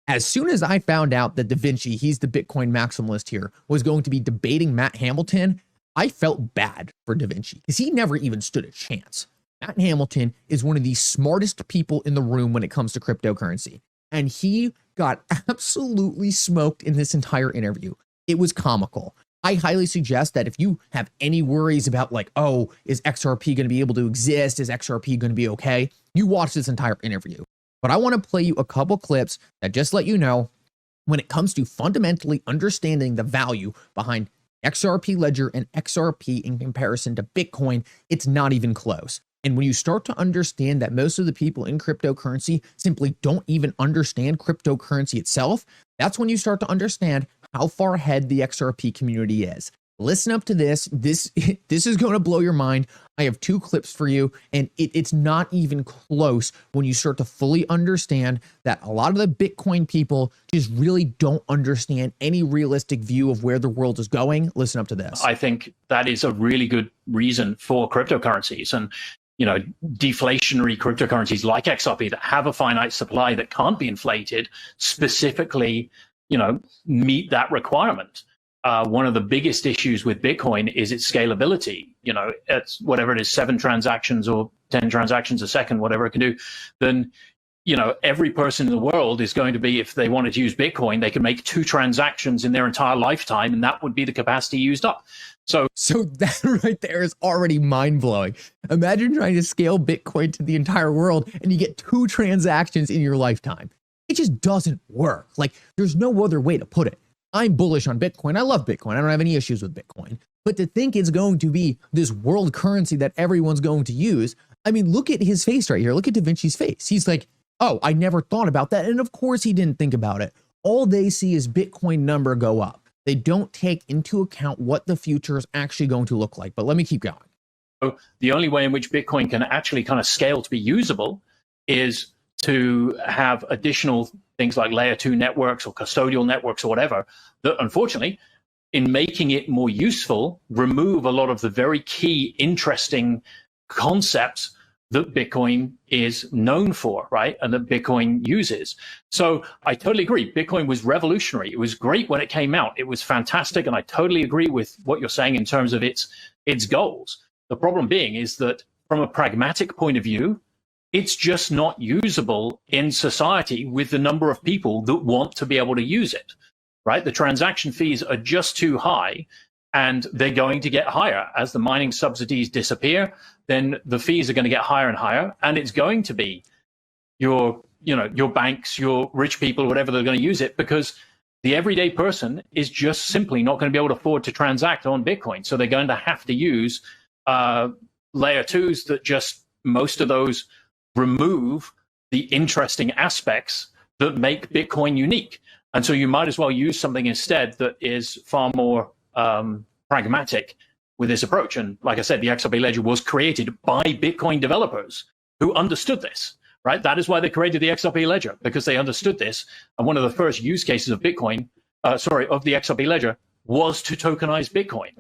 As soon as I found out that Da Vinci, he's the Bitcoin maximalist here, was going to be debating Matt Hamilton, I felt bad for Da Vinci because he never even stood a chance. Matt Hamilton is one of the smartest people in the room when it comes to cryptocurrency. And he got absolutely smoked in this entire interview. It was comical. I highly suggest that if you have any worries about like, oh, is XRP going to be able to exist? Is XRP going to be okay? You watch this entire interview. But I want to play you a couple clips that just let you know when it comes to fundamentally understanding the value behind XRP Ledger and XRP in comparison to Bitcoin, it's not even close. And when you start to understand that most of the people in cryptocurrency simply don't even understand cryptocurrency itself, that's when you start to understand how far ahead the XRP community is. Listen up to this. This is going to blow your mind. I have two clips for you, and it's not even close when you start to fully understand that a lot of the Bitcoin people just really don't understand any realistic view of where the world is going. Listen up to this. I think that is a really good reason for cryptocurrencies and, you know, deflationary cryptocurrencies like XRP that have a finite supply that can't be inflated specifically, you know, meet that requirement. One of the biggest issues with Bitcoin is its scalability. You know, it's whatever it is, 7 transactions or 10 transactions a second, whatever it can do. Then, you know, every person in the world is going to be, if they wanted to use Bitcoin, they can make 2 transactions in their entire lifetime, and that would be the capacity used up. So that right there is already mind-blowing. Imagine trying to scale Bitcoin to the entire world and you get 2 transactions in your lifetime. It just doesn't work. Like, there's no other way to put it. I'm bullish on Bitcoin. I love Bitcoin. I don't have any issues with Bitcoin. But to think it's going to be this world currency that everyone's going to use, I mean, look at his face right here. Look at Da Vinci's face. He's like, oh, I never thought about that. And of course he didn't think about it. All they see is Bitcoin number go up. They don't take into account what the future is actually going to look like. But let me keep going. So the only way in which Bitcoin can actually kind of scale to be usable is to have additional things like layer 2 networks or custodial networks or whatever that, unfortunately, in making it more useful, remove a lot of the very key, interesting concepts that Bitcoin is known for, right? And that Bitcoin uses. So I totally agree. Bitcoin was revolutionary. It was great when it came out. It was fantastic. And I totally agree with what you're saying in terms of its goals. The problem being is that from a pragmatic point of view, it's just not usable in society with the number of people that want to be able to use it, right? The transaction fees are just too high, and they're going to get higher. As the mining subsidies disappear, then the fees are going to get higher and higher, and it's going to be your banks, your rich people, whatever, they're going to use it, because the everyday person is just simply not going to be able to afford to transact on Bitcoin. So they're going to have to use layer 2s that just, most of those remove the interesting aspects that make Bitcoin unique. And so you might as well use something instead that is far more pragmatic with this approach. And like I said, the XRP Ledger was created by Bitcoin developers who understood this, right? That is why they created the XRP Ledger, because they understood this. And one of the first use cases of Bitcoin, of the XRP Ledger, was to tokenize Bitcoin.